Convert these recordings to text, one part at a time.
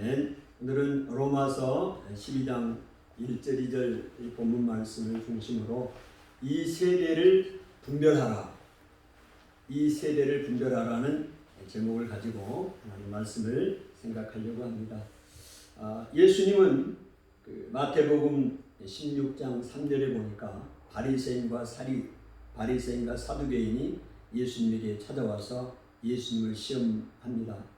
아멘. 오늘은 로마서 12장 1절 2절 본문 말씀을 중심으로 이 세대를 분별하라, 이 세대를 분별하라는 제목을 가지고 하나님 말씀을 생각하려고 합니다. 예수님은 마태복음 16장 3절에 보니까 바리새인과 사두개인이 예수님에게 찾아와서 예수님을 시험합니다.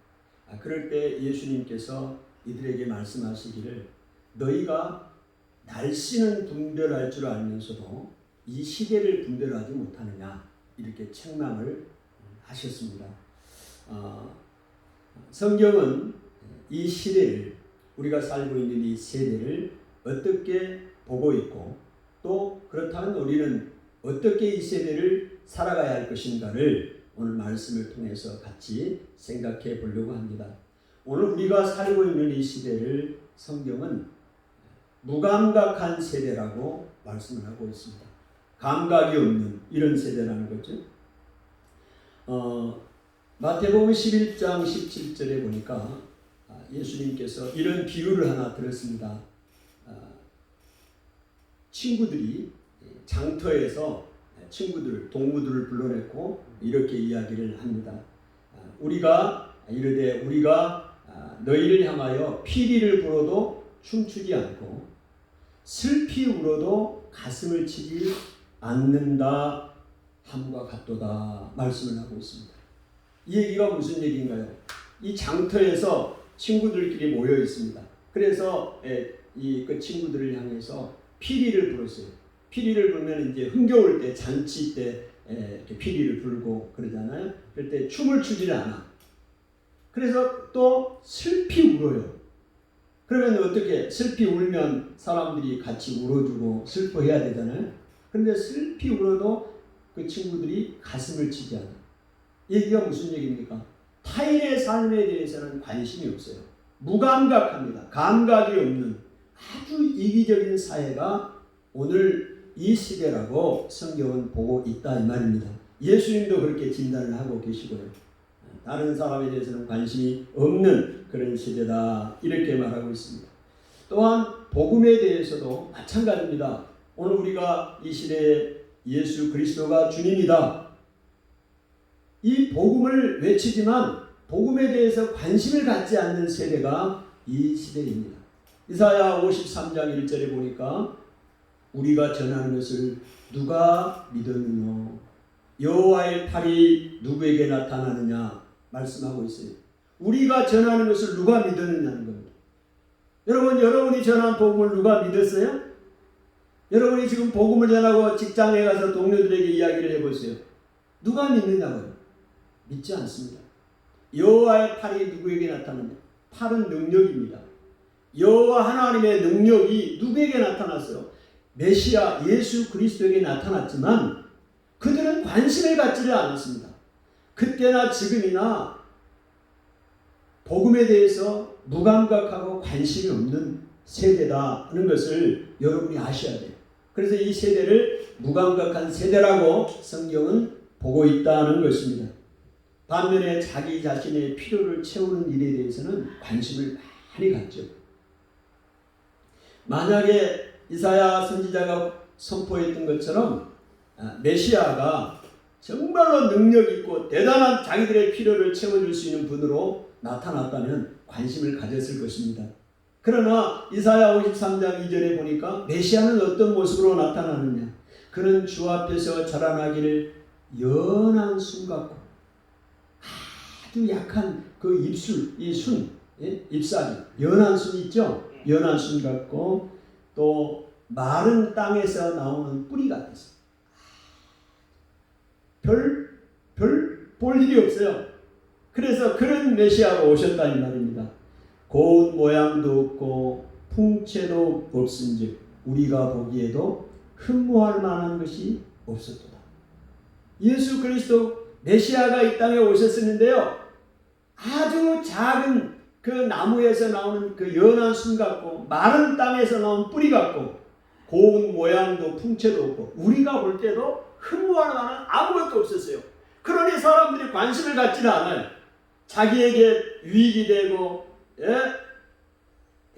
그럴 때 예수님께서 이들에게 말씀하시기를, 너희가 날씨는 분별할 줄 알면서도 이 시대를 분별하지 못하느냐, 이렇게 책망을 하셨습니다. 성경은 이 시대를, 우리가 살고 있는 이 세대를 어떻게 보고 있고, 또 그렇다면 우리는 어떻게 이 세대를 살아가야 할 것인가를 오늘 말씀을 통해서 같이 생각해 보려고 합니다. 오늘 우리가 살고 있는 이 시대를 성경은 무감각한 세대라고 말씀을 하고 있습니다. 감각이 없는 이런 세대라는 거죠. 마태복음 11장 17절에 보니까 예수님께서 이런 비유를 하나 들었습니다. 친구들이 장터에서 동무들을 불러냈고 이렇게 이야기를 합니다. 우리가 너희를 향하여 피리를 불어도 춤추지 않고 슬피 울어도 가슴을 치지 않는다 함과 같도다 말씀을 하고 있습니다. 이 얘기가 무슨 얘기인가요? 이 장터에서 친구들끼리 모여 있습니다. 그래서 그 친구들을 향해서 피리를 불었어요. 피리를 불면 이제 흥겨울 때, 잔치 때 이렇게 피리를 불고 그러잖아요. 그럴 때 춤을 추질 않아. 그래서 또 슬피 울어요. 그러면 어떻게, 슬피 울면 사람들이 같이 울어주고 슬퍼해야 되잖아요. 그런데 슬피 울어도 그 친구들이 가슴을 치지 않아. 얘기가 무슨 얘기입니까? 타인의 삶에 대해서는 관심이 없어요. 무감각합니다. 감각이 없는 아주 이기적인 사회가 오늘 이 시대라고 성경은 보고 있다 이 말입니다. 예수님도 그렇게 진단을 하고 계시고요. 다른 사람에 대해서는 관심이 없는 그런 시대다 이렇게 말하고 있습니다. 또한 복음에 대해서도 마찬가지입니다. 오늘 우리가 이 시대에 예수 그리스도가 주님이다, 이 복음을 외치지만 복음에 대해서 관심을 갖지 않는 세대가 이 시대입니다. 이사야 53장 1절에 보니까 우리가 전하는 것을 누가 믿었느냐, 여호와의 팔이 누구에게 나타나느냐 말씀하고 있어요. 우리가 전하는 것을 누가 믿었느냐는 겁니다. 여러분이 전한 복음을 누가 믿었어요? 여러분이 지금 복음을 전하고 직장에 가서 동료들에게 이야기를 해보세요. 누가 믿느냐고요? 믿지 않습니다. 여호와의 팔이 누구에게 나타나느냐? 팔은 능력입니다. 여호와 하나님의 능력이 누구에게 나타났어요? 메시아 예수 그리스도에게 나타났지만 그들은 관심을 갖지를 않았습니다. 그때나 지금이나 복음에 대해서 무감각하고 관심이 없는 세대다는 것을 여러분이 아셔야 돼요. 그래서 이 세대를 무감각한 세대라고 성경은 보고 있다는 것입니다. 반면에 자기 자신의 필요를 채우는 일에 대해서는 관심을 많이 갖죠. 만약에 이사야 선지자가 선포했던 것처럼 메시아가 정말로 능력 있고 대단한 자기들의 필요를 채워줄 수 있는 분으로 나타났다면 관심을 가졌을 것입니다. 그러나 이사야 53장 2절에 보니까 메시아는 어떤 모습으로 나타나느냐? 그는 주 앞에서 자라나기를 연한 순 같고, 아주 약한 그 입술, 이 순, 잎사귀, 연한 순 있죠? 연한 순 같고, 또 마른 땅에서 나오는 뿌리 같았어요. 별 볼 일이 없어요. 그래서 그런 메시아가 오셨다는 말입니다. 고운 모양도 없고 풍채도 없은즉 우리가 보기에도 흠모할 만한 것이 없었도다. 예수 그리스도 메시아가 이 땅에 오셨었는데요, 아주 작은 그 나무에서 나오는 그 연한 순 같고 마른 땅에서 나온 뿌리 같고 고운 모양도 풍채도 없고 우리가 볼 때도 흠모할 만한 아무것도 없었어요. 그러니 사람들이 관심을 갖지는 않아요. 자기에게 유익이 되고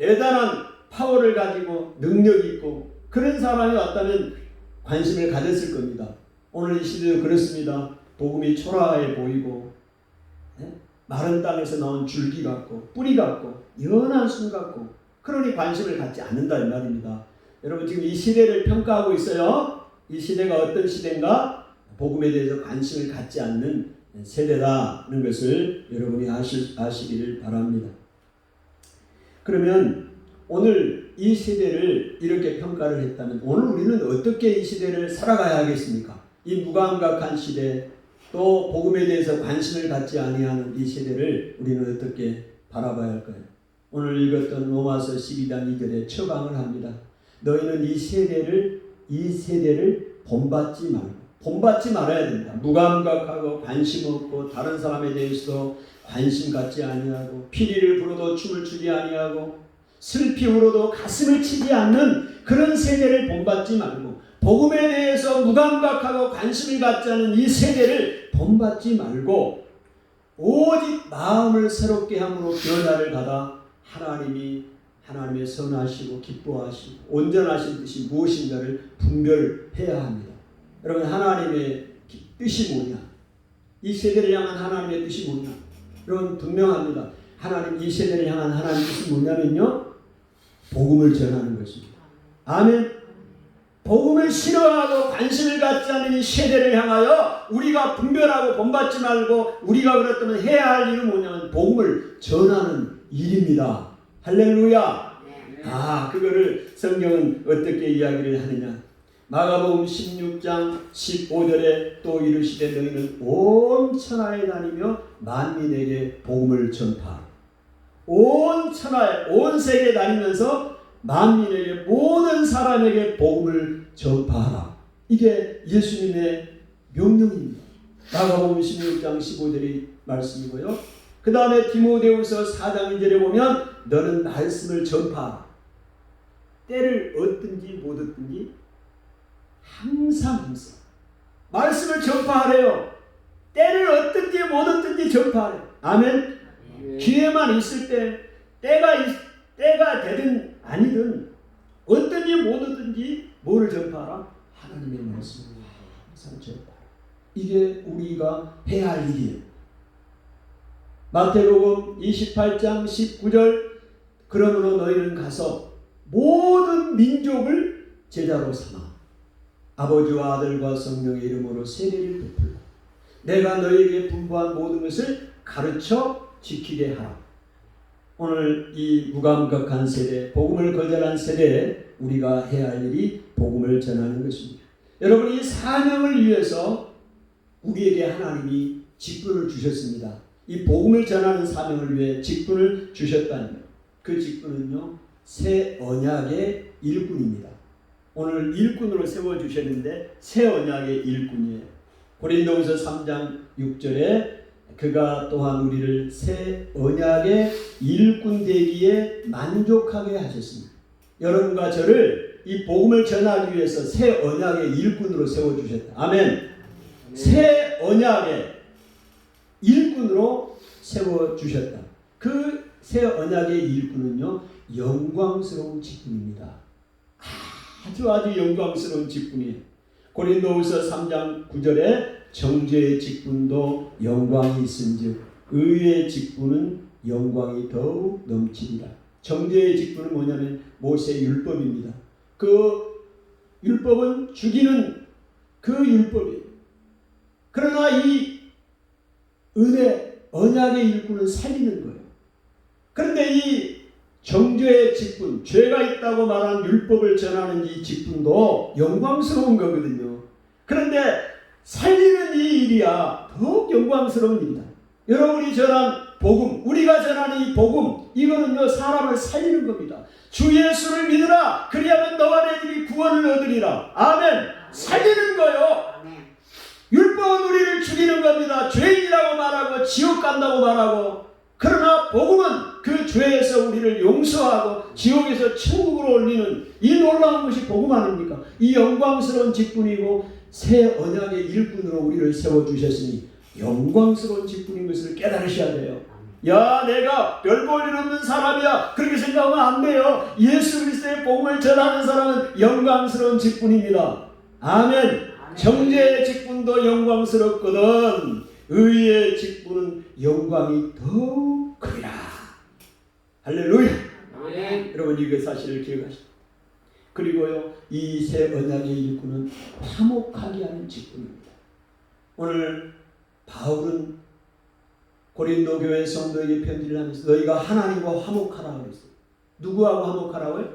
대단한 파워를 가지고 능력 있고 그런 사람이 왔다면 관심을 가졌을 겁니다. 오늘 이 시대도 그렇습니다. 복음이 초라해 보이고 마른 땅에서 나온 줄기 같고 뿌리 같고 연한 순 같고 그러니 관심을 갖지 않는다 이 말입니다. 여러분 지금 이 시대를 평가하고 있어요. 이 시대가 어떤 시대인가? 복음에 대해서 관심을 갖지 않는 세대다는 것을 여러분이 아시기를 바랍니다. 그러면 오늘 이 시대를 이렇게 평가를 했다면 오늘 우리는 어떻게 이 시대를 살아가야 하겠습니까? 이 무감각한 시대 또 복음에 대해서 관심을 갖지 아니하는 이 시대를 우리는 어떻게 바라봐야 할까요? 오늘 읽었던 로마서 12장 2절에 처방을 합니다. 너희는 이 세대를 본받지 말아야 된다. 무감각하고 관심 없고 다른 사람에 대해서도 관심 갖지 아니하고 피리를 불어도 춤을 추지 아니하고 슬피 울어도 가슴을 치지 않는 그런 세대를 본받지 말고 복음에 대해서 무감각하고 관심을 갖지 않은 이 세대를 본받지 말고 오직 마음을 새롭게 함으로 변화를 받아 하나님의 선하시고 기뻐하시고 온전하신 뜻이 무엇인가를 분별해야 합니다. 여러분 하나님의 뜻이 뭐냐? 이 세대를 향한 하나님의 뜻이 뭐냐? 여러분 분명합니다. 하나님 이 세대를 향한 하나님의 뜻이 뭐냐면요. 복음을 전하는 것입니다. 아멘. 복음을 싫어하고 관심을 갖지 않는 이 세대를 향하여 우리가 분별하고 본받지 말고 우리가 그렇다면 해야 할 일은 뭐냐면 복음을 전하는 일입니다. 할렐루야. 그거를 성경은 어떻게 이야기를 하느냐. 마가복음 16장 15절에 또 이르시되 너희는 온 천하에 다니며 만민에게 복음을 전파하라. 온 천하에 온 세계에 다니면서 만민에게 모든 사람에게 복음을 전파하라. 이게 예수님의 명령입니다. 마가복음 16장 15절의 말씀이고요. 그 다음에 디모데후서 4장 2절에 보면 너는 말씀을 전파하라. 때를 얻든지 못 얻든지 항상 말씀을 전파하래요. 때를 얻든지 못 얻든지 전파하래요. 아멘. 기회만 있을 때 때가 되든 아니든 얻든지 못 얻든지 뭐를 전파하라? 하나님의 말씀을 항상 전파하라. 이게 우리가 해야 할 일이에요. 마태복음 28장 19절 그러므로 너희는 가서 모든 민족을 제자로 삼아 아버지와 아들과 성령의 이름으로 세례를 베풀라. 내가 너희에게 분부한 모든 것을 가르쳐 지키게 하라. 오늘 이 무감각한 세대, 복음을 거절한 세대에 우리가 해야 할 일이 복음을 전하는 것입니다. 여러분 이 사명을 위해서 우리에게 하나님이 직분을 주셨습니다. 이 복음을 전하는 사명을 위해 직분을 주셨다는 그 직분은요 새 언약의 일꾼입니다. 오늘 일꾼으로 세워주셨는데 새 언약의 일꾼이에요. 고린도후서 3장 6절에 그가 또한 우리를 새 언약의 일꾼 되기에 만족하게 하셨습니다. 여러분과 저를 이 복음을 전하기 위해서 새 언약의 일꾼으로 세워주셨다. 아멘. 새 언약의 일꾼으로 세워주셨다. 그 새 언약의 일꾼은요 영광스러운 직분입니다. 아주 영광스러운 직분이에요. 고린도후서 3장 9절에 정죄의 직분도 영광이 있은즉 의의 직분은 영광이 더욱 넘치리라. 정죄의 직분은 뭐냐면 모세의 율법입니다. 그 율법은 죽이는 그 율법이에요. 그러나 이 은혜 언약의 일꾼은 살리는 거예요. 그런데 이 정죄의 직분, 죄가 있다고 말한 율법을 전하는 이 직분도 영광스러운 거거든요. 그런데 살리는 이 일이야 더욱 영광스러운 일이다. 여러분이 전한 복음, 우리가 전하는 이 복음, 이거는요 사람을 살리는 겁니다. 주 예수를 믿으라. 그리하면 너와 내 집이 구원을 얻으리라. 아멘. 살리는 거요. 율법은 우리를 죽이는 겁니다. 죄인이라고 말하고 지옥 간다고 말하고. 그러나 복음은 그 죄에서 우리를 용서하고 지옥에서 천국으로 올리는 이 놀라운 것이 복음 아닙니까? 이 영광스러운 직분이고 새 언약의 일꾼으로 우리를 세워주셨으니 영광스러운 직분인 것을 깨달으셔야 돼요. 야, 내가 별 볼 일 없는 사람이야, 그렇게 생각하면 안 돼요. 예수 그리스도의 복음을 전하는 사람은 영광스러운 직분입니다. 아멘. 형제의 직분도 영광스럽거든 의의 직분은 영광이 더욱 크리라. 할렐루야. 아멘. 여러분 이거 사실을 기억하십시오. 그리고요, 이 새 언약의 일꾼은 화목하게 하는 직분입니다. 오늘 바울은 고린도 교회 성도에게 편지를 하면서 너희가 하나님과 화목하라고 그랬어요. 누구하고 화목하라고요?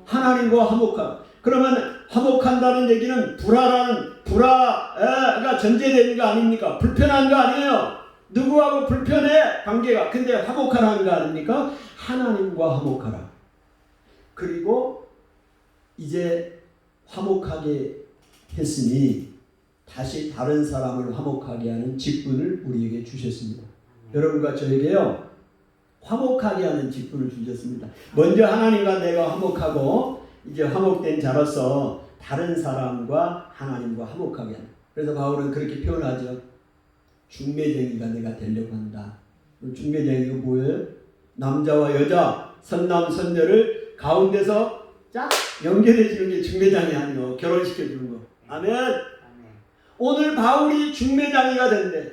하나님과 화목하라. 그러면 화목한다는 얘기는 불화가 전제되는 거 아닙니까? 불편한 거 아니에요. 누구하고 불편해 관계가. 근데 화목하라는 거 아닙니까? 하나님과 화목하라. 그리고 이제 화목하게 했으니 다시 다른 사람을 화목하게 하는 직분을 우리에게 주셨습니다. 여러분과 저에게요, 화목하게 하는 직분을 주셨습니다. 먼저 하나님과 내가 화목하고 이제 화목된 자로서 다른 사람과 하나님과 화목하게 하는. 그래서 바울은 그렇게 표현하죠. 중매쟁이가 내가 되려고 한다. 중매쟁이가 뭐예요? 남자와 여자, 선남 선녀를 가운데서 쫙 연결해 주는 게 중매장이 아니요, 결혼시켜 주는 거. 아멘. 오늘 바울이 중매장이가 된대.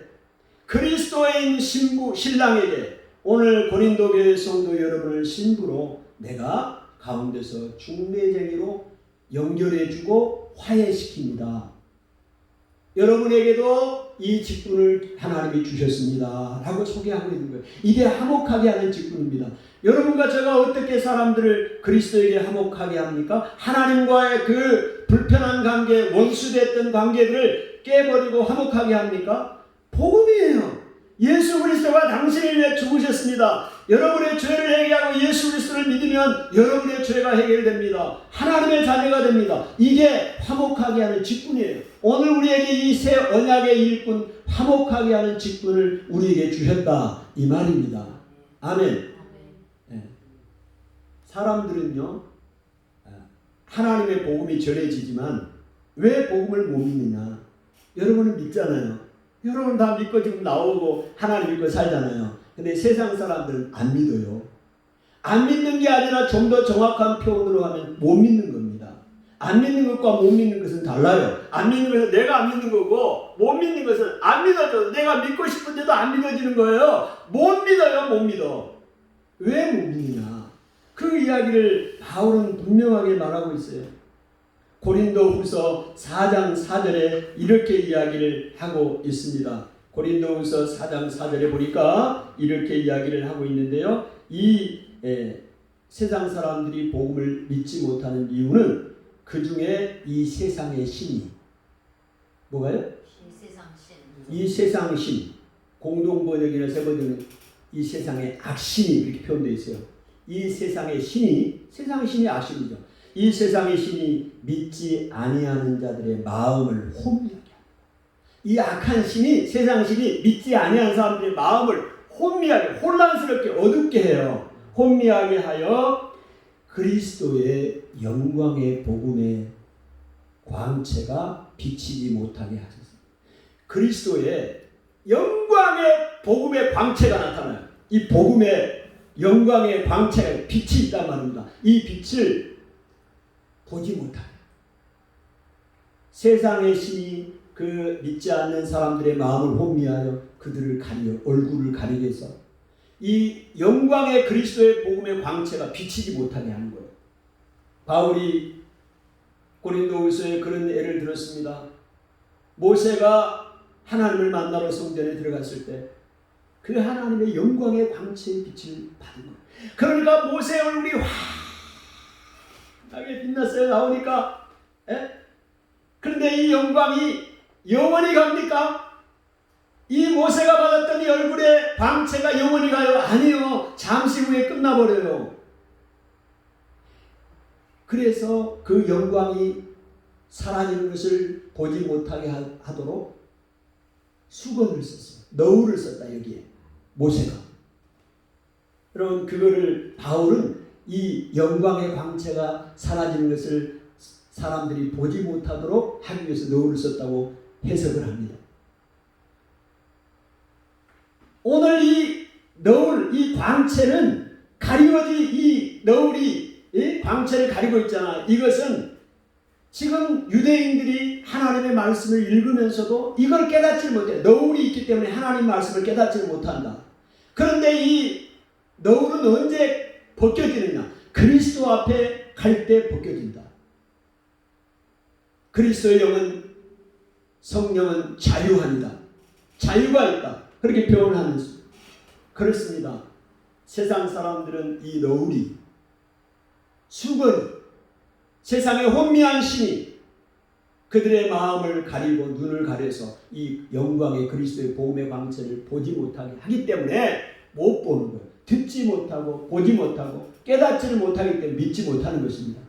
그리스도인 신부 신랑에게 오늘 고린도 교회 성도 여러분을 신부로 내가 가운데서 중매쟁이로 연결해주고 화해시킵니다. 여러분에게도 이 직분을 하나님이 주셨습니다 라고 소개하고 있는 거예요. 이게 화목하게 하는 직분입니다. 여러분과 제가 어떻게 사람들을 그리스도에게 화목하게 합니까? 하나님과의 그 불편한 관계, 원수됐던 관계들을 깨버리고 화목하게 합니까? 복음이에요. 예수 그리스도가 당신을 위해 죽으셨습니다. 여러분의 죄를 해결하고 예수 그리스도를 믿으면 여러분의 죄가 해결됩니다. 하나님의 자녀가 됩니다. 이게 화목하게 하는 직분이에요. 오늘 우리에게 이 새 언약의 일꾼, 화목하게 하는 직분을 우리에게 주셨다 이 말입니다. 아멘. 네. 사람들은요, 하나님의 복음이 전해지지만 왜 복음을 못 믿느냐? 여러분은 믿잖아요. 여러분 다 믿고 지금 나오고 하나님 믿고 살잖아요. 근데 세상 사람들은 안 믿어요. 안 믿는 게 아니라 좀 더 정확한 표현으로 하면 못 믿는 겁니다. 안 믿는 것과 못 믿는 것은 달라요. 안 믿는 것은 내가 안 믿는 거고, 못 믿는 것은 안 믿어져도 내가 믿고 싶은데도 안 믿어지는 거예요. 못 믿어요, 못 믿어. 왜 못 믿느냐? 그 이야기를 바울은 분명하게 말하고 있어요. 고린도후서 4장 4절에 이렇게 이야기를 하고 있습니다. 고린도후서 4장 4절에 보니까 이렇게 이야기를 하고 있는데요. 이 세상 사람들이 복음을 믿지 못하는 이유는 그 중에 이 세상의 신이 뭐가요? 이 세상 신. 공동번역이나 세번역은 이 세상의 악신이 이렇게 표현되어 있어요. 이 세상의 신이, 세상의 신이 악신이죠. 이 세상의 신이 믿지 아니하는 자들의 마음을 혼미하게 합니다. 이 악한 신이, 세상 신이 믿지 아니하는 사람들의 마음을 혼미하게, 혼란스럽게, 어둡게 해요. 혼미하게 하여 그리스도의 영광의 복음의 광채가 비치지 못하게 하셨습니다. 그리스도의 영광의 복음의 광채가 나타나요. 이 복음의 영광의 광채가 빛이 있단 말입니다. 이 빛을 보지 못하게. 세상의 신이 그 믿지 않는 사람들의 마음을 혼미하여 그들을 가려, 얼굴을 가리게 해서 이 영광의 그리스도의 복음의 광채가 비치지 못하게 하는 거예요. 바울이 고린도후서에 그런 예를 들었습니다. 모세가 하나님을 만나러 성전에 들어갔을 때 그 하나님의 영광의 광채의 빛을 받은 거예요. 그러니까 모세의 얼굴이 하게 빛났어요. 나오니까. 그런데 이 영광이 영원히 갑니까? 이 모세가 받았던 이 얼굴의 광채가 영원히 가요? 아니요. 잠시 후에 끝나버려요. 그래서 그 영광이 사라지는 것을 보지 못하게 하도록 수건을 썼어요. 너울을 썼다 여기에. 모세가. 여러분 그거를 바울은 이 영광의 광채가 사라지는 것을 사람들이 보지 못하도록 하기 위해서 너울을 썼다고 해석을 합니다. 오늘 이 너울, 광채는 이 너울이 이 광채를 가리고 있잖아. 이것은 지금 유대인들이 하나님의 말씀을 읽으면서도 이걸 깨닫지 못해. 너울이 있기 때문에 하나님 말씀을 깨닫지 못한다. 그런데 이 너울은 언제 벗겨지느냐? 그리스도 앞에 갈 때 벗겨진다. 그리스도의 영은, 성령은 자유합니다. 자유가 있다. 그렇게 표현하면서 그렇습니다. 세상 사람들은 이 너울이, 수건이, 세상의 혼미한 신이 그들의 마음을 가리고 눈을 가려서 이 영광의 그리스도의 복음의 광채를 보지 못하게 하기 때문에 못 보는 거예요. 듣지 못하고 보지 못하고 깨닫지를 못하기 때문에 믿지 못하는 것입니다.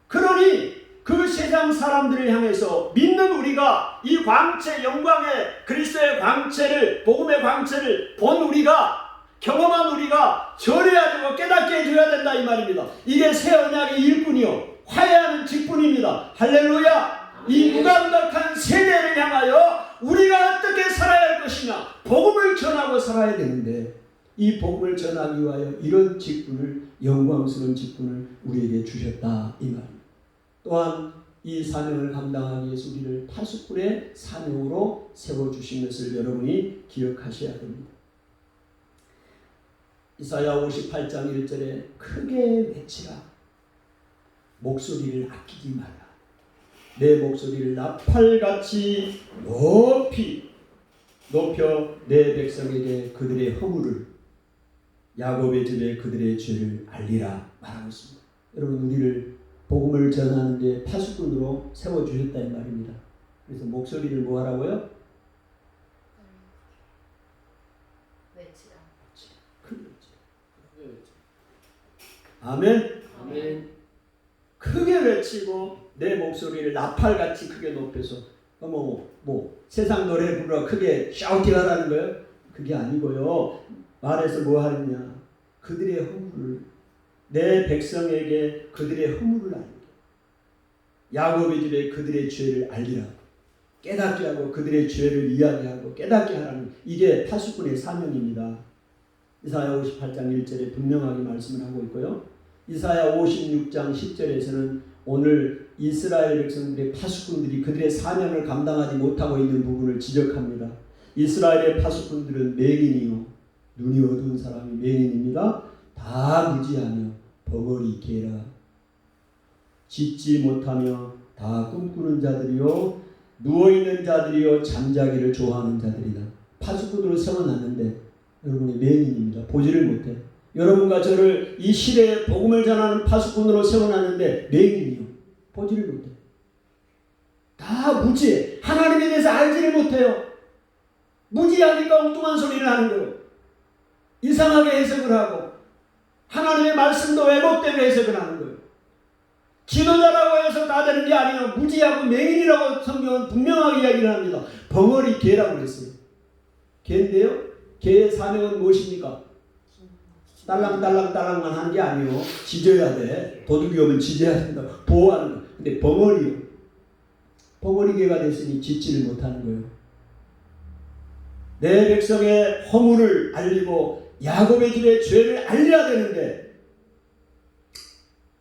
그러니 그 세상 사람들을 향해서 믿는 우리가 이 광채, 영광의 그리스도의 광채를, 복음의 광채를 본 우리가, 경험한 우리가 전해야 되고 깨닫게 해줘야 된다 이 말입니다. 이게 새 언약의 일꾼이요 화해하는 직분입니다. 할렐루야. 이 무감각한 세대를 향하여 우리가 어떻게 살아야 할 것이냐, 복음을 전하고 살아야 되는데 이 복음을 전하기 위하여 이런 직분을, 영광스러운 직분을 우리에게 주셨다 이 말입니다. 또한 이 사명을 감당하기 위해서 우리를 파수꾼의 사명으로 세워주신 것을 여러분이 기억하셔야 됩니다. 이사야 58장 1절에 크게 외치라. 목소리를 아끼지 마라. 내 목소리를 나팔같이 높여 내 백성에게 그들의 허물을, 야곱의 집에 그들의 죄를 알리라 말하고 있습니다. 여러분, 우리를 복음을 전하는데 파수꾼으로 세워주셨다 이 말입니다. 그래서 목소리를 뭐 하라고요? 외치라. 크게 외치라. 아멘. 아멘. 크게 외치고 내 목소리를 나팔같이 크게 높여서 세상 노래 부르러 크게 샤우팅하라는 거예요? 그게 아니고요. 말해서 뭐 하느냐? 그들의 허물을, 내 백성에게 그들의 허물을 알리게, 야곱의 집에 그들의 죄를 알리라, 깨닫게 하고 그들의 죄를 이야기하고 깨닫게 하라는, 이게 파수꾼의 사명입니다. 이사야 58장 1절에 분명하게 말씀을 하고 있고요. 이사야 56장 10절에서는 오늘 이스라엘 백성들의 파수꾼들이 그들의 사명을 감당하지 못하고 있는 부분을 지적합니다. 이스라엘의 파수꾼들은 맹인이요, 눈이 어두운 사람이 맹인입니다. 다 무지하며 벙어리 개라, 짖지 못하며 다 꿈꾸는 자들이요, 누워있는 자들이요, 잠자기를 좋아하는 자들이다. 파수꾼으로 세워놨는데 여러분이 맹인입니다. 보지를 못해. 여러분과 저를 이 시대에 복음을 전하는 파수꾼으로 세워놨는데 맹인이요, 보지를 못해. 다 무지해. 하나님에 대해서 알지를 못해요. 무지하니까 엉뚱한 소리를 하는 거예요. 이상하게 해석을 하고 하나님의 말씀도 왜곡되게 해석을 하는 거예요. 지도자라고 해서 다 되는 게 아니에요. 무지하고 맹인이라고 성경은 분명하게 이야기를 합니다. 벙어리 개라고 그랬어요. 개인데요, 개의 사명은 무엇입니까? 딸랑딸랑딸랑만 하는 게 아니에요. 짖어야 돼. 도둑이 오면 짖어야 된다. 보호하는 거. 근데 벙어리요, 벙어리 개가 됐으니 짖지를 못하는 거예요. 내 백성의 허물을 알리고 야곱의 집의 죄를 알려야 되는데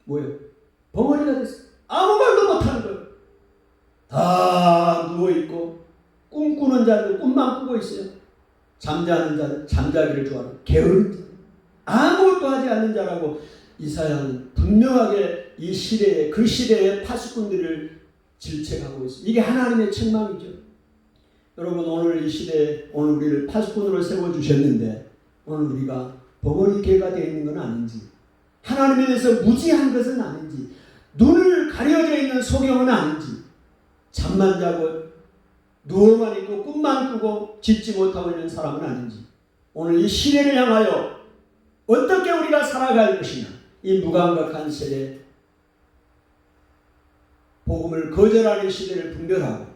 뭐예요? 벙어리가 됐어요. 아무 말도 못하는 거예요. 다 누워있고 꿈꾸는 자들 꿈만 꾸고 있어요. 잠자는 자들 잠자기를 좋아하는 게으른 자, 아무것도 하지 않는 자라고 이사야는 분명하게 이 시대에, 그 시대의 파수꾼들을 질책하고 있어요. 이게 하나님의 책망이죠. 여러분, 오늘 이 시대에 오늘 우리를 파수꾼으로 세워주셨는데 오늘 우리가 벙어리 개가 되어 있는 건 아닌지, 하나님에 대해서 무지한 것은 아닌지, 눈을 가려져 있는 소경은 아닌지, 잠만 자고 누워만 있고 꿈만 꾸고 짖지 못하고 있는 사람은 아닌지, 오늘 이 시대를 향하여 어떻게 우리가 살아갈 것이냐, 이 무감각한 세대, 복음을 거절하는 시대를 분별하고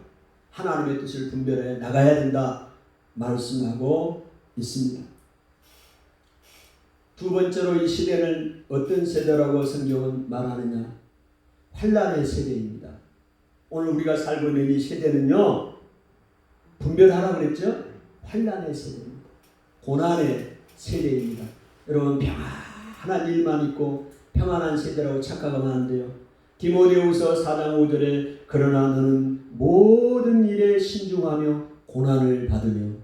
하나님의 뜻을 분별해 나가야 된다 말씀하고 있습니다. 두 번째로 이 시대는 어떤 세대라고 성경은 말하느냐? 환난의 세대입니다. 오늘 우리가 살고 있는 이 세대는요, 분별하라고 그랬죠? 환난의 세대입니다. 고난의, 세대입니다. 여러분 평안한 일만 있고 평안한 세대라고 착각하면 안 돼요. 디모데후서 4장 5절에 그러나 너는 모든 일에 신중하며 고난을 받으며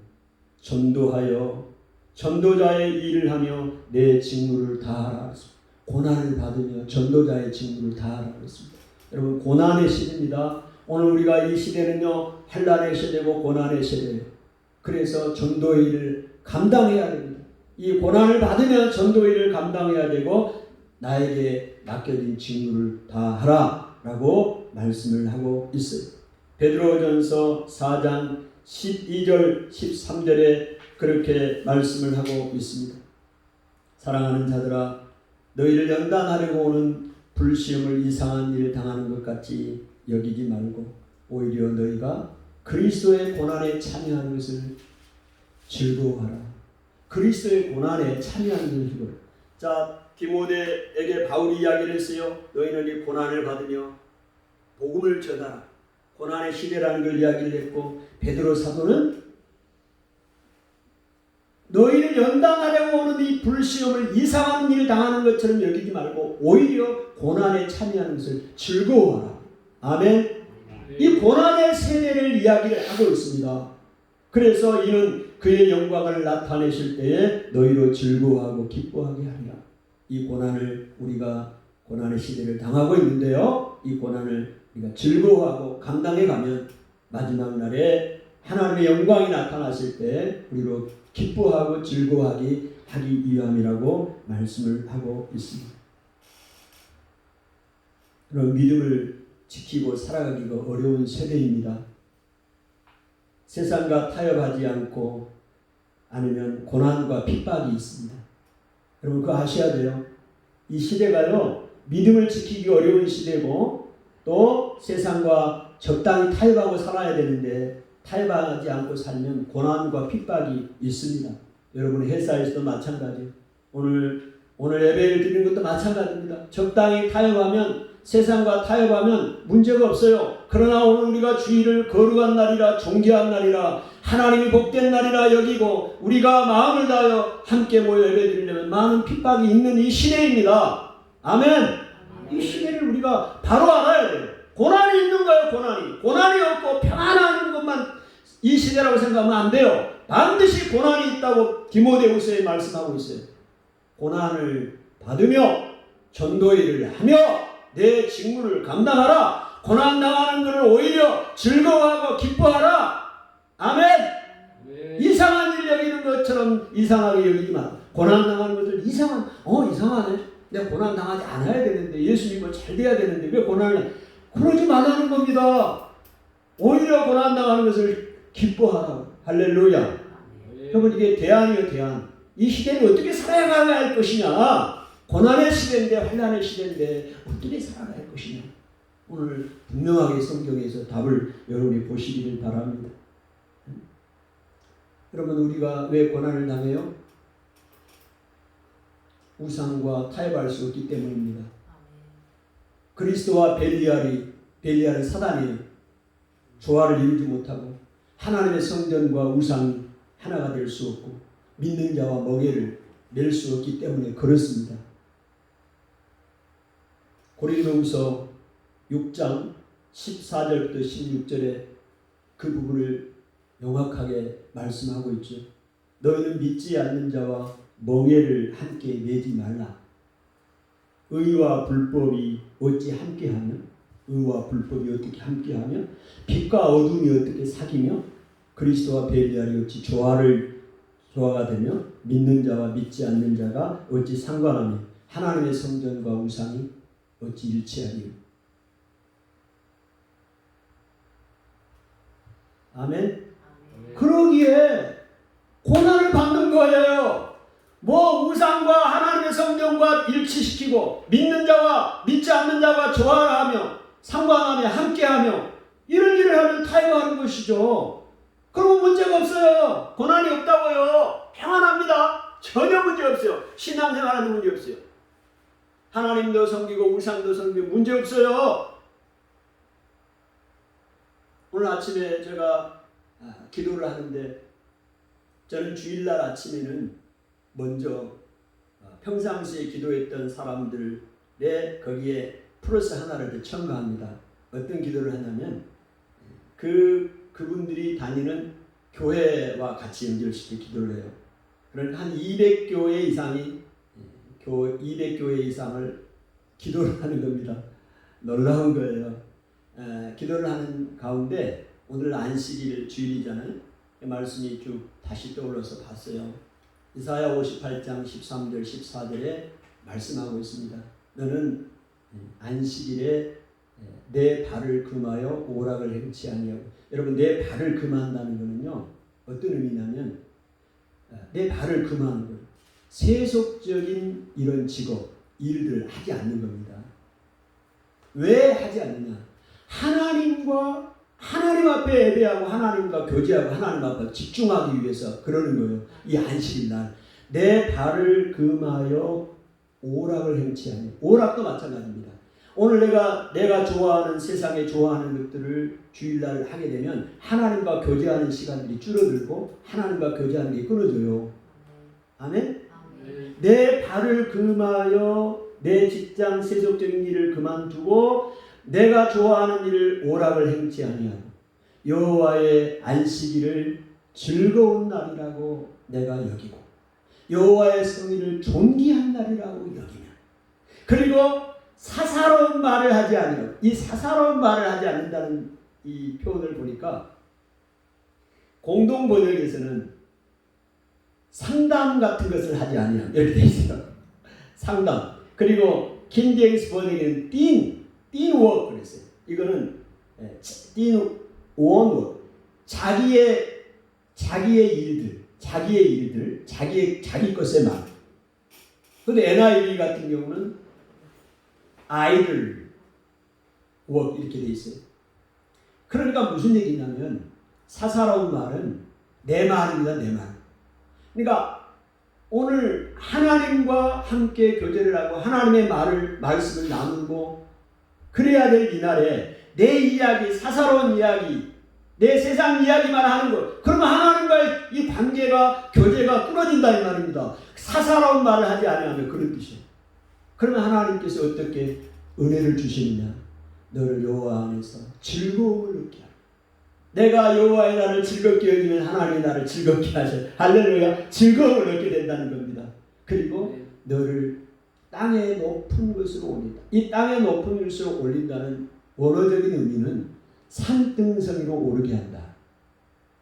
전도하여 전도자의 일을 하며 내 직무를 다하라. 고난을 받으며 전도자의 직무를 다하라 그랬습니다. 여러분 고난의 시대입니다. 오늘 우리가 이 시대는요 환난의 시대고 고난의 시대예요. 그래서 전도의 일을 감당해야 됩니다. 이 고난을 받으면 전도의 일을 감당해야 되고 나에게 맡겨진 직무를 다하라 라고 말씀을 하고 있어요. 베드로전서 4장 12절 13절에 그렇게 말씀을 하고 있습니다. 사랑하는 자들아 너희를 연단하려고 오는 불시험을 이상한 일을 당하는 것 같이 여기지 말고 오히려 너희가 그리스도의 고난에 참여하는 것을 즐거워하라. 그리스도의 고난에 참여하는 것을 즐거워하라. 자, 디모데에게 바울이 이야기를 했어요. 너희는 이 고난을 받으며 복음을 전하라. 고난의 시대라는 걸 이야기를 했고 베드로 사도는 너희를 연단하려고 오는 이 불시험을 이상한 일을 당하는 것처럼 여기지 말고 오히려 고난에 참여하는 것을 즐거워하라. 아멘. 이 고난의 세대를 이야기를 하고 있습니다. 그래서 이는 그의 영광을 나타내실 때에 너희로 즐거워하고 기뻐하게 하리라. 이 고난을 우리가 고난의 시대를 당하고 있는데요. 이 고난을 우리가 즐거워하고 감당해 가면 마지막 날에 하나님의 영광이 나타나실 때 우리로 기뻐하고 즐거워하기 하기 위함이라고 말씀을 하고 있습니다. 그런 믿음을 지키고 살아가기가 어려운 세대입니다. 세상과 타협하지 않고 아니면 고난과 핍박이 있습니다. 여러분 그거 아셔야 돼요. 이 시대가요 믿음을 지키기 어려운 시대고 또 세상과 적당히 타협하고 살아야 되는데 타협하지 않고 살면 고난과 핍박이 있습니다. 여러분 회사에서도 마찬가지예요. 오늘 예배를 드리는 것도 마찬가지입니다. 적당히 타협하면 세상과 타협하면 문제가 없어요. 그러나 오늘 우리가 주일을 거룩한 날이라 존귀한 날이라 하나님이 복된 날이라 여기고 우리가 마음을 다하여 함께 모여 예배드리려면 많은 핍박이 있는 이 시대입니다. 아멘. 이 시대를 우리가 바로 알아야 돼요. 고난이 있는가요? 고난이 없고 평안한 것만 이 시대라고 생각하면 안 돼요. 반드시 고난이 있다고 디모데후서에 말씀하고 있어요. 고난을 받으며 전도의 일을 하며 내 직무를 감당하라. 고난 당하는 것을 오히려 즐거워하고 기뻐하라. 아멘. 네. 이상한 일 여기는 것처럼 이상하게 여기지 마. 고난 당하는 것을 이상하네. 내가 고난 당하지 않아야 되는데 예수 믿고 잘 돼야 되는데 왜 고난을 그러지 말라는 겁니다. 오히려 고난 당하는 것을 기뻐하라. 할렐루야. 네. 여러분 이게 대안이에요. 대안. 이 시대를 어떻게 살아가야 할 것이냐. 고난의 시대인데 환난의 시대인데 어떻게 살아가야 할 것이냐. 오늘 분명하게 성경에서 답을 여러분이 보시기를 바랍니다. 여러분 우리가 왜 고난을 당해요? 우상과 타협할 수 없기 때문입니다. 그리스도와 벨리알은 사단이에요. 조화를 이루지 못하고 하나님의 성전과 우상이 하나가 될 수 없고 믿는 자와 멍에를 낼 수 없기 때문에 그렇습니다. 고린도후서 6장 14절부터 16절에 그 부분을 명확하게 말씀하고 있죠. 너희는 믿지 않는 자와 멍에를 함께 매지 말라. 의와 불법이 어찌 함께하며 의와 불법이 어떻게 함께하며 빛과 어둠이 어떻게 사귀며 그리스도와 벨리알이 어찌 조화가 되며 믿는 자와 믿지 않는 자가 어찌 상관하며 하나님의 성전과 우상이 어찌 일치하리요. 아멘. 그러기에 고난을 받는 거예요. 뭐 우상과 하나님의 성전과 일치시키고 믿는 자와 믿지 않는 자가 조화하며 상관하며 함께하며 이런 일을 하면 타협하는 것이죠. 그러면 문제가 없어요. 고난이 없다고요. 평안합니다. 전혀 문제 없어요. 신앙생활하는 문제 없어요. 하나님도 섬기고 우상도 섬기고 문제 없어요. 오늘 아침에 제가 기도를 하는데 저는 주일날 아침에는 먼저 평상시에 기도했던 사람들의 거기에 플러스 하나를 더 첨가합니다. 어떤 기도를 하냐면 그분들이 다니는 교회와 같이 연결시켜 기도를 해요. 그런 한 200교회 이상이 200교회 이상을 기도를 하는 겁니다. 놀라운 거예요. 기도를 하는 가운데 오늘 안식일 주일이잖아요. 그 말씀이 쭉 다시 떠올라서 봤어요. 이사야 58장 13절 14절에 말씀하고 있습니다. 너는 안식일에 내 발을 금하여 오락을 행치 아니하고. 여러분, 내 발을 금한다는 거는요 어떤 의미냐면 내 발을 금하는 거예요. 세속적인 이런 직업, 일들을 하지 않는 겁니다. 왜 하지 않느냐? 하나님 앞에 예배하고 하나님과 교제하고 하나님 앞에 집중하기 위해서 그러는 거예요. 이 안식일 날 내 발을 금하여 오락을 행치 아니하고. 오락도 마찬가지입니다. 오늘 내가 좋아하는, 세상에 좋아하는 것들을 주일날 하게 되면 하나님과 교제하는 시간들이 줄어들고 하나님과 교제하는 게 끊어져요. 아멘? 내 발을 금하여 내 직장 세속적인 일을 그만두고 내가 좋아하는 일을 오락을 행치 아니하고 여호와의 안식일을 즐거운 날이라고 내가 여기고 여호와의 성일을 존귀한 날이라고 여기면, 그리고 사사로운 말을 하지 않으려. 이 사사로운 말을 하지 않는다는 이 표현을 보니까 공동 번역에서는 상담 같은 것을 하지 아니하며 이렇게 되어 있어요. 상담. 그리고 킹제임스 번역에는 띵워크 그랬어요. 이거는 띵원워크. 자기의 일들, 자기 것에 말. 근데 NIV 같은 경우는 idle work 이렇게 돼 있어요. 그러니까 무슨 얘기냐면 사사로운 말은 내 말입니다. 내 말. 그러니까 오늘 하나님과 함께 교제를 하고 하나님의 말씀을 나누고 그래야 될 이날에 내 이야기, 사사로운 이야기, 내 세상 이야기만 하는 것, 그러면 하나님과의 이 관계가, 교제가 끊어진다 이 말입니다. 사사로운 말을 하지 않으면 그런 뜻이에요. 그러면 하나님께서 어떻게 은혜를 주시느냐? 너를 여호와 안에서 즐거움을 얻게 하라. 내가 여호와의 나를 즐겁게 여기면 하나님이 나를 즐겁게 하셔. 할렐루야. 즐거움을 얻게 된다는 겁니다. 그리고 너를 땅의 높은 곳으로 올린다. 이 땅의 높은 곳으로 올린다는 원어적인 의미는 산등성이로 오르게 한다.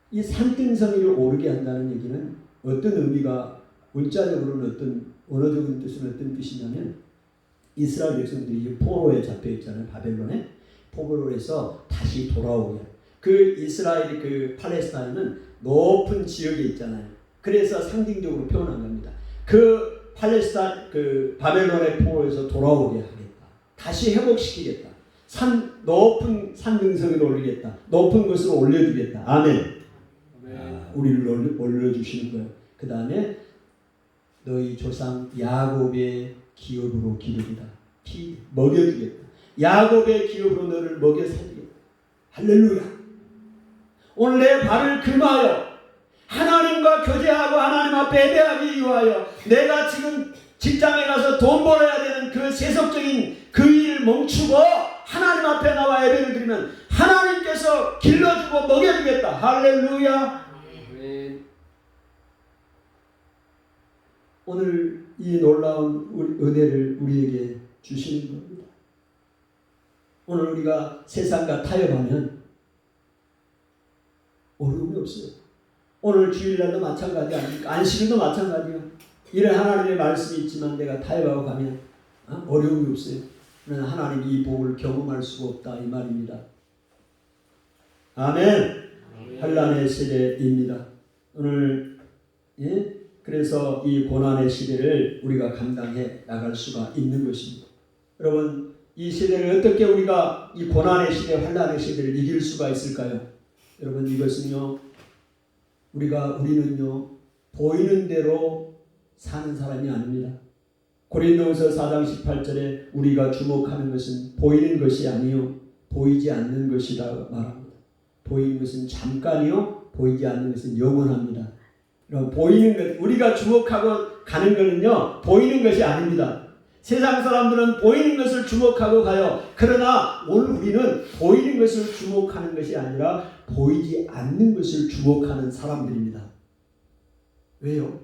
이 산등성이로 오르게 한다는 얘기는 어떤 의미가, 문자적으로는 어떤, 원어적인 뜻은 어떤 뜻이냐면 이스라엘 백성들이 포로에 잡혀 있잖아요. 바벨론에. 포로에서 다시 돌아오게. 그 이스라엘, 그 팔레스타인은 높은 지역에 있잖아요. 그래서 상징적으로 표현한 겁니다. 그 바벨론의 포로에서 돌아오게 하겠다. 다시 회복시키겠다. 높은 산등성에 올리겠다. 높은 곳으로 올려주겠다. 아멘. 우리를 올려주시는 거예요. 그 다음에 너희 조상 야곱의 기업으로 기르리라. 먹여주겠다. 야곱의 기업으로 너를 먹여 살리겠다. 할렐루야. 오늘 내 발을 금하여 하나님과 교제하고 하나님 앞에 예배하기 위하여 내가 지금 직장에 가서 돈 벌어야 되는 그 세속적인 그 일을 멈추고 하나님 앞에 나와 예배를 드리면 하나님께서 길러주고 먹여주겠다. 할렐루야. 오늘 이 놀라운 은혜를 우리에게 주시는 겁니다. 오늘 우리가 세상과 타협하면 어려움이 없어요. 오늘 주일날도 마찬가지 아닙니까? 안식일도 마찬가지예요. 이런 하나님의 말씀이 있지만 내가 타협하고 가면 어려움이 없어요. 그러나 하나님이 이 복을 경험할 수가 없다 이 말입니다. 아멘. 환난의 시대입니다. 오늘 그래서 이 고난의 시대를 우리가 감당해 나갈 수가 있는 것입니다. 여러분, 이 시대를 어떻게 우리가 이 고난의 시대, 환난의 시대를 이길 수가 있을까요? 여러분, 이것은요, 우리는요 보이는 대로 사는 사람이 아닙니다. 고린도후서 4장 18절에 우리가 주목하는 것은 보이는 것이 아니요 보이지 않는 것이다 말합니다. 보이는 것은 잠깐이요 보이지 않는 것은 영원합니다. 보이는 것, 우리가 주목하고 가는 거는요, 보이는 것이 아닙니다. 세상 사람들은 보이는 것을 주목하고 가요. 그러나 오늘 우리는 보이는 것을 주목하는 것이 아니라 보이지 않는 것을 주목하는 사람들입니다. 왜요?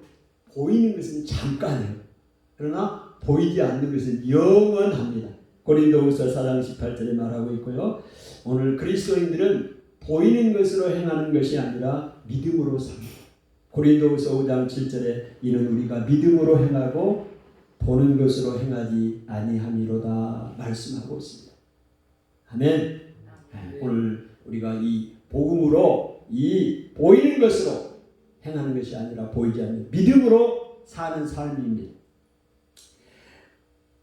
보이는 것은 잠깐이에요. 그러나 보이지 않는 것은 영원합니다. 고린도후서 4장 18절에 말하고 있고요. 오늘 그리스도인들은 보이는 것으로 행하는 것이 아니라 믿음으로 삽니다. 고린도후서 5장 7절에 이는 우리가 믿음으로 행하고 보는 것으로 행하지 아니함이로다 말씀하고 있습니다. 아멘. 오늘 우리가 이 복음으로 이 보이는 것으로 행하는 것이 아니라 보이지 않는 믿음으로 사는 삶입니다.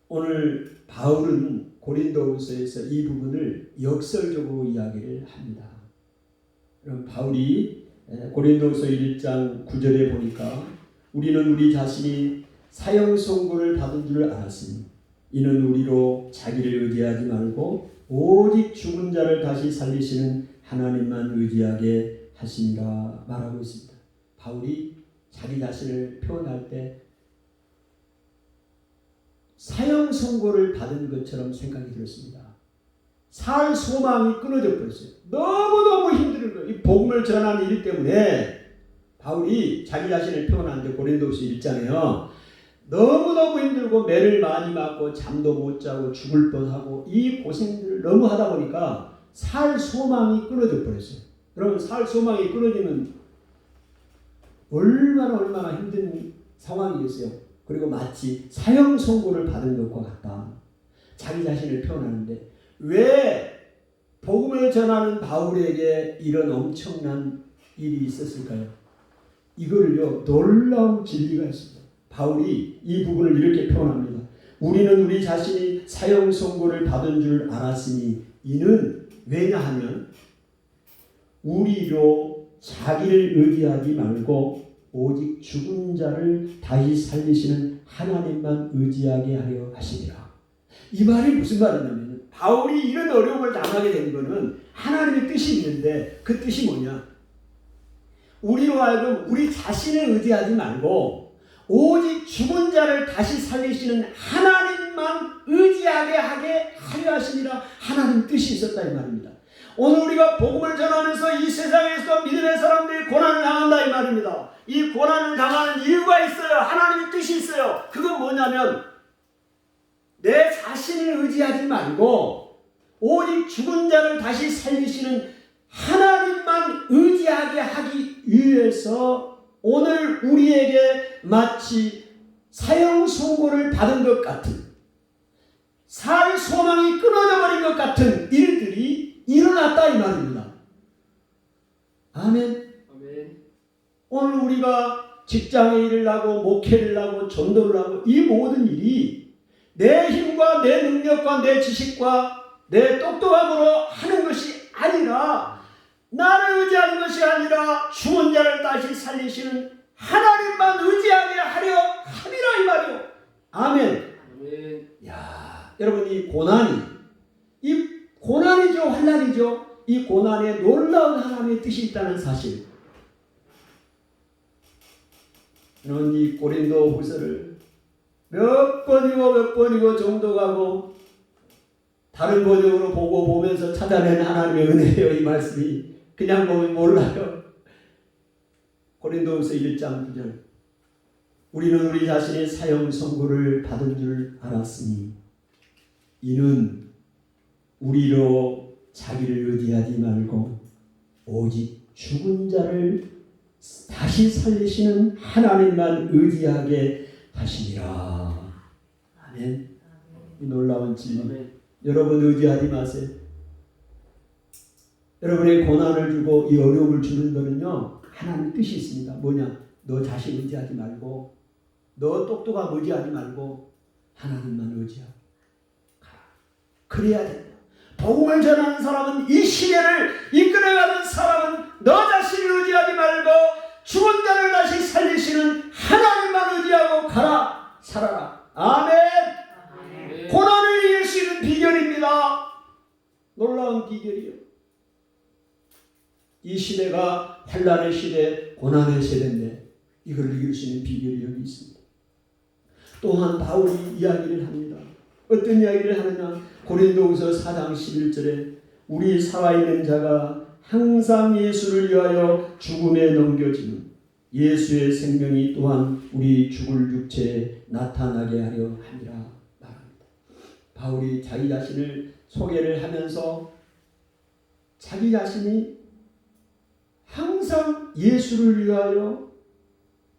오늘 바울은 고린도후서에서 이 부분을 역설적으로 이야기를 합니다. 그럼 바울이 고린도후서 1장 9절에 보니까 우리는 우리 자신이 사형 선고를 받은 줄 알았으니 이는 우리로 자기를 의지하지 말고 오직 죽은 자를 다시 살리시는 하나님만 의지하게 하시니라 말하고 있습니다. 바울이 자기 자신을 표현할 때 사형 선고를 받은 것처럼 생각이 들었습니다. 살 소망이 끊어져 버렸어요. 너무너무 힘든 거예요. 이 복음을 전하는 일 때문에 바울이 자기 자신을 표현하는데 고린도후서 1장에요. 너무너무 힘들고 매를 많이 맞고 잠도 못 자고 죽을 뻔하고 이 고생들을 너무 하다 보니까 살 소망이 끊어져 버렸어요. 여러분, 살 소망이 끊어지면 얼마나 힘든 상황이겠어요. 그리고 마치 사형 선고를 받은 것과 같다. 자기 자신을 표현하는데 왜 복음을 전하는 바울에게 이런 엄청난 일이 있었을까요? 이거를요, 놀라운 진리가 있습니다. 바울이 이 부분을 이렇게 표현합니다. 우리는 우리 자신이 사형 선고를 받은 줄 알았으니 이는 왜냐하면 우리로 자기를 의지하지 말고 오직 죽은 자를 다시 살리시는 하나님만 의지하게 하려 하시니라. 이 말이 무슨 말이냐면 바울이 이런 어려움을 당하게 된 것은 하나님의 뜻이 있는데 그 뜻이 뭐냐? 우리로 하여금 우리 자신을 의지하지 말고 오직 죽은 자를 다시 살리시는 하나님만 의지하게 하게 하려 하시니라. 하나님 뜻이 있었다 이 말입니다. 오늘 우리가 복음을 전하면서 이 세상에서 믿음의 사람들이 고난을 당한다 이 말입니다. 이 고난을 당하는 이유가 있어요. 하나님의 뜻이 있어요. 그건 뭐냐면 내 자신을 의지하지 말고 오직 죽은 자를 다시 살리시는 하나님만 의지하게 하기 위해서 오늘 우리에게 마치 사형 선고를 받은 것 같은 살 소망이 끊어져 버린 것 같은 일들이 일어났다 이 말입니다. 아멘. 아멘. 오늘 우리가 직장에 일을 하고 목회를 하고 전도를 하고 이 모든 일이 내 힘과 내 능력과 내 지식과 내 똑똑함으로 하는 것이 아니라 나를 의지하는 것이 아니라 죽은 자를 다시 살리시는 하나님만 의지하게 하려 함이라 이 말이요. 아멘. 아멘. 야, 여러분 이 고난이죠, 환난이죠. 이 고난에 놀라운 하나님의 뜻이 있다는 사실. 여러분 이 고린도후서를 몇 번이고 정독하고 다른 번역으로 보고 보면서 찾아낸 하나님의 은혜예요. 이 말씀이 그냥 보면 몰라요. 고린도후서 1장 9절 우리는 우리 자신의 사형 선고를 받은 줄 알았으니 이는 우리로 자기를 의지하지 말고 오직 죽은 자를 다시 살리시는 하나님만 의지하게 하시니라. 아멘. 이 놀라운 진리. 아멘. 여러분 의지하지 마세요. 여러분의 고난을 주고 이 어려움을 주는 거는요, 하나님의 뜻이 있습니다. 뭐냐? 너 자신 의지하지 말고 너 똑똑함 의지하지 말고 하나님만 의지하고 가라. 그래야 된다. 복음을 전하는 사람은 이 시대를 이끌어가는 사람은 너 자신을 의지하지 말고 죽은 자를 다시 살리시는 하나님만 의지하고 가라. 살아라. 아멘. 아멘. 고난을 이길 수 있는 비결입니다. 놀라운 비결이요. 이 시대가 환난의 시대, 고난의 세대인데 이걸 이길 수 있는 비결이 여기 있습니다. 또한 바울이 이야기를 합니다. 어떤 이야기를 하느냐? 고린도후서 4장 11절에 우리 살아있는 자가 항상 예수를 위하여 죽음에 넘겨지는 예수의 생명이 또한 우리 죽을 육체에 나타나게 하려 함이라 말합니다. 바울이 자기 자신을 소개를 하면서 자기 자신이 항상 예수를 위하여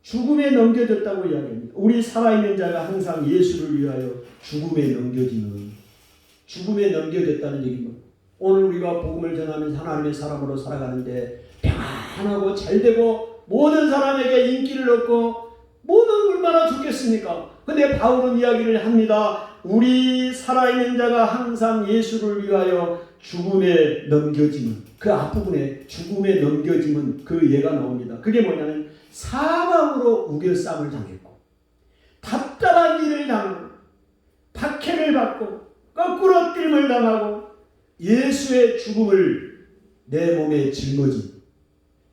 죽음에 넘겨졌다고 이야기합니다. 우리 살아있는 자가 항상 예수를 위하여 죽음에 넘겨지는, 죽음에 넘겨졌다는 얘기입니다. 오늘 우리가 복음을 전하면서 하나님의 사람으로 살아가는데 평안하고 잘되고 모든 사람에게 인기를 얻고 모든 얼마나 좋겠습니까? 근데 바울은 이야기를 합니다. 우리 살아있는 자가 항상 예수를 위하여 죽음에 넘겨지는, 그 앞부분에 죽음에 넘겨지는 그 예가 나옵니다. 그게 뭐냐면 사망으로 우겨쌈을 당했고 답답한 일을 당하고 박해를 받고 거꾸로 뛸을 당하고 예수의 죽음을 내 몸에 짊어진,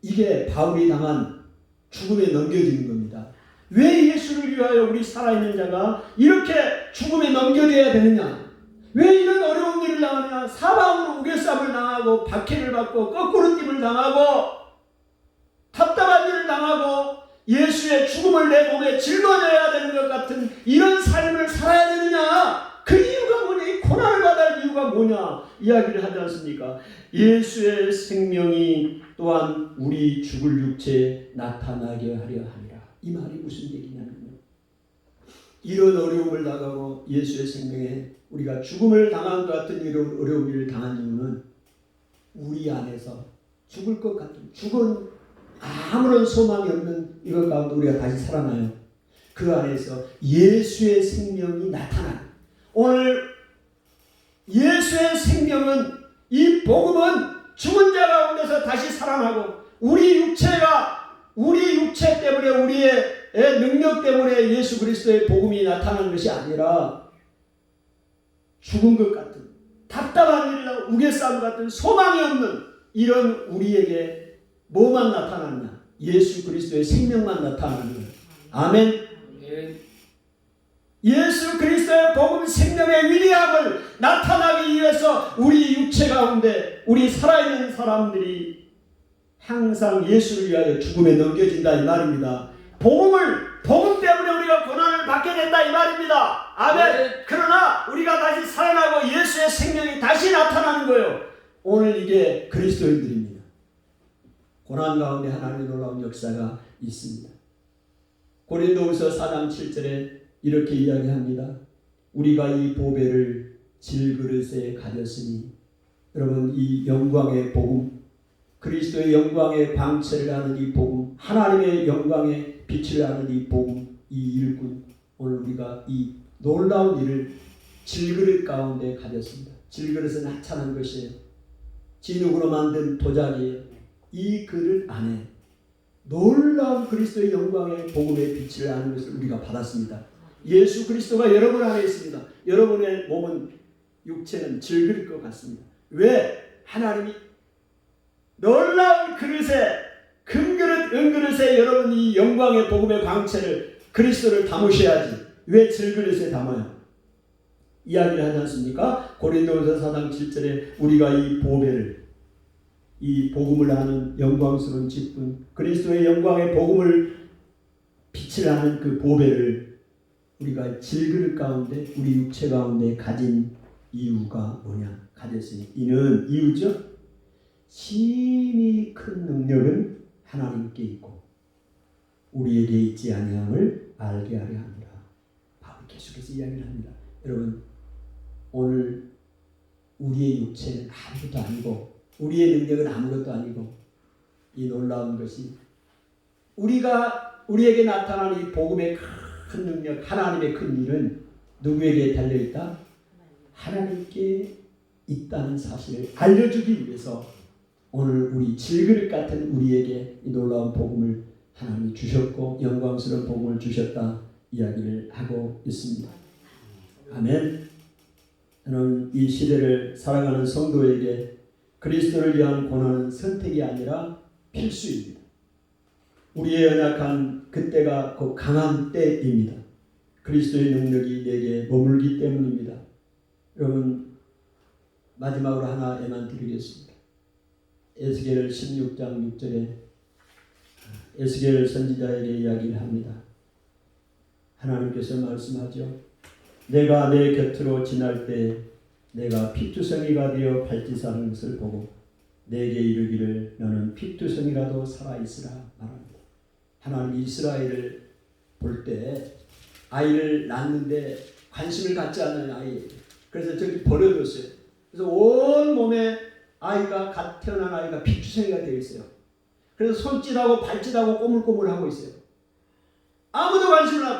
이게 바울이 당한 죽음에 넘겨지는 겁니다. 왜 예수를 위하여 우리 살아있는 자가 이렇게 죽음에 넘겨져야 되느냐? 왜 이런 어려운 일을 당하느냐? 사방으로 우겨쌈을 당하고 박해를 받고 거꾸로 뛸을 당하고 답답한 일을 당하고 예수의 죽음을 내 몸에 짊어져야 되는 것 같은 이런 삶을 살아야 되느냐? 그 이유가 뭐냐? 이 고난을 받아야 할 이유가 뭐냐? 이야기를 하지 않습니까? 예수의 생명이 또한 우리 죽을 육체에 나타나게 하려 함이라. 이 말이 무슨 얘기냐면요, 이런 어려움을 당하고 예수의 생명에 우리가 죽음을 당한 것 같은 이런 어려운 일을 당한 이유는 우리 안에서 죽을 것 같은, 죽은 아무런 소망이 없는 이것 가운데 우리가 다시 살아나요. 그 안에서 예수의 생명이 나타나는, 오늘 예수의 생명은, 이 복음은 죽은 자 가운데서 다시 살아나고 우리 육체 때문에, 우리의 능력 때문에 예수 그리스도의 복음이 나타나는 것이 아니라 죽은 것 같은, 답답한 일이나 우겨싸움 같은 소망이 없는 이런 우리에게 뭐만 나타나느냐? 예수 그리스도의 생명만 나타나는 거예요. 아멘. 예수 그리스도의 복음 생명의 위대함을 나타나기 위해서 우리 육체 가운데 우리 살아있는 사람들이 항상 예수를 위하여 죽음에 넘겨진다 이 말입니다. 복음 때문에 우리가 고난을 받게 된다 이 말입니다. 아멘. 그러나 우리가 다시 살아나고 예수의 생명이 다시 나타나는 거예요. 오늘 이게 그리스도인들입니다. 고난 가운데 하나님의 놀라운 역사가 있습니다. 고린도후서 4장 7절에 이렇게 이야기합니다. 우리가 이 보배를 질그릇에 가졌으니, 여러분 이 영광의 복음, 그리스도의 영광의 광채를 하는 이 복음, 하나님의 영광의 빛을 하는 이 복음, 이 일꾼, 오늘 우리가 이 놀라운 일을 질그릇 가운데 가졌습니다. 질그릇은 하찮은 것이에요. 진흙으로 만든 도자기예요. 이 그릇 안에 놀라운 그리스도의 영광의 복음의 빛을 하는 것을 우리가 받았습니다. 예수 그리스도가 여러분 안에 있습니다. 여러분의 몸은, 육체는 질그릇 것 같습니다. 왜? 하나님이 놀라운 그릇에, 금그릇, 은그릇에 여러분 이 영광의 복음의 광채를, 그리스도를 담으셔야지. 왜 질그릇에 담아요? 이야기를 하지 않습니까? 고린도후서 4장 7절에 우리가 이 보배를, 이 복음을 아는 영광스러운 직분, 그리스도의 영광의 복음을 빛을 하는 그 보배를 우리가 질그릇 가운데, 우리 육체 가운데 가진 이유가 뭐냐? 가졌으니 이는 이유죠. 심히 큰 능력은 하나님께 있고 우리에게 있지 아니함을 알게 하려 합니다. 바울이 계속해서 이야기를 합니다. 여러분, 오늘 우리의 육체는 아무것도 아니고 우리의 능력은 아무것도 아니고 이 놀라운 것이 우리에게 나타난 이 복음의 큰 능력, 하나님의 큰 일은 누구에게 달려있다? 하나님께 있다는 사실을 알려주기 위해서 오늘 우리 질그릇 같은 우리에게 이 놀라운 복음을 하나님이 주셨고 영광스러운 복음을 주셨다 이야기를 하고 있습니다. 아멘. 저는 이 시대를 살아가는 성도에게 그리스도를 위한 고난은 선택이 아니라 필수입니다. 우리의 연약한 그때가 그 강한 때입니다. 그리스도의 능력이 내게 머물기 때문입니다. 여러분 마지막으로 하나에만 드리겠습니다. 에스겔 16장 6절에 에스겔 선지자에게 이야기를 합니다. 하나님께서 말씀하죠. 내가 내 곁으로 지날 때 내가 피투성이가 되어 발짓하는 것을 보고 내게 이르기를 너는 피투성이라도 살아있으라 말합니다. 하나님 이스라엘을 볼 때 아이를 낳는데 관심을 갖지 않는 아이, 그래서 저기 버려뒀어요. 그래서 온 몸에 아이가 갓 태어난 아이가 피투성이가 되어 있어요. 그래서 손짓하고 발짓하고 꼬물꼬물하고 있어요. 아무도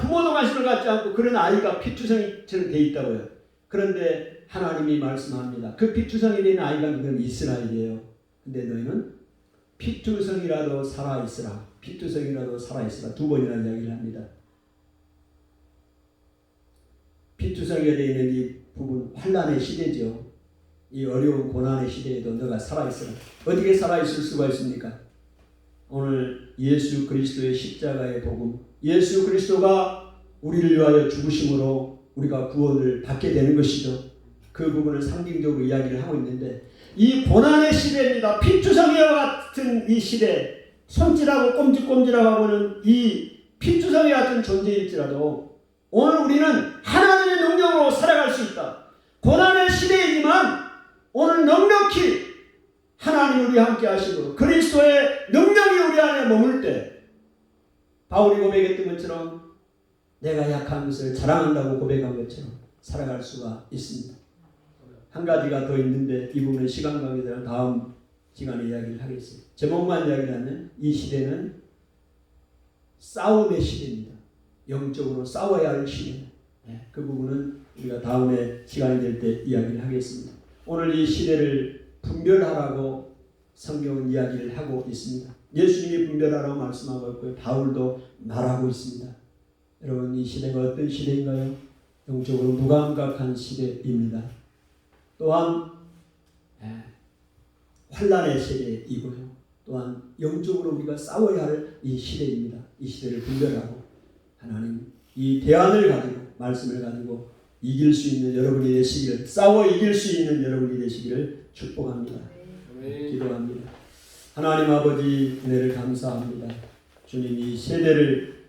부모도 관심을 갖지 않고 그런 아이가 피투성이처럼 되어 있다고요. 그런데 하나님이 말씀합니다. 그 피투성이 된 아이가 누구냐면 이스라엘이에요. 근데 너희는 피투성이라도 살아있으라. 피투성이라도 살아있으라. 두 번이나 이야기를 합니다. 피투성이가 되어 있는 이 부분 환난의 시대죠. 이 어려운 고난의 시대에도 너가 살아있으라. 어떻게 살아있을 수가 있습니까? 오늘 예수 그리스도의 십자가의 복음, 예수 그리스도가 우리를 위하여 죽으심으로 우리가 구원을 받게 되는 것이죠. 그 부분을 상징적으로 이야기를 하고 있는데 이 고난의 시대입니다. 피투성이와 같은 이 시대, 손질하고 꼼질꼼질하고 하는 이 피투성이 같은 존재일지라도 오늘 우리는 하나님의 능력으로 살아갈 수 있다. 고난의 시대이지만 오늘 넉넉히 하나님 우리와 함께 하시고 그리스도의 능력이 우리 안에 머물 때 바울이 고백했던 것처럼 내가 약한 것을 자랑한다고 고백한 것처럼 살아갈 수가 있습니다. 한 가지가 더 있는데 이 부분은 시간 관계상 다음 시간에 이야기를 하겠습니다. 제목만 이야기를 하면 이 시대는 싸움의 시대입니다. 영적으로 싸워야 할 시대. 그 부분은 우리가 다음에 시간이 될 때 이야기를 하겠습니다. 오늘 이 시대를 분별하라고 성경은 이야기를 하고 있습니다. 예수님이 분별하라고 말씀하고 있고요. 바울도 말하고 있습니다. 여러분 이 시대가 어떤 시대인가요? 영적으로 무감각한 시대입니다. 또한 환난의 시대이고요. 또한 영적으로 우리가 싸워야 할 이 시대입니다. 이 시대를 분별하고 하나님 이 대안을 가지고 말씀을 가지고 이길 수 있는 여러분이 되시기를, 싸워 이길 수 있는 여러분이 되시기를 축복합니다. 기도합니다. 하나님 아버지 은혜를 감사합니다. 주님 이 세대를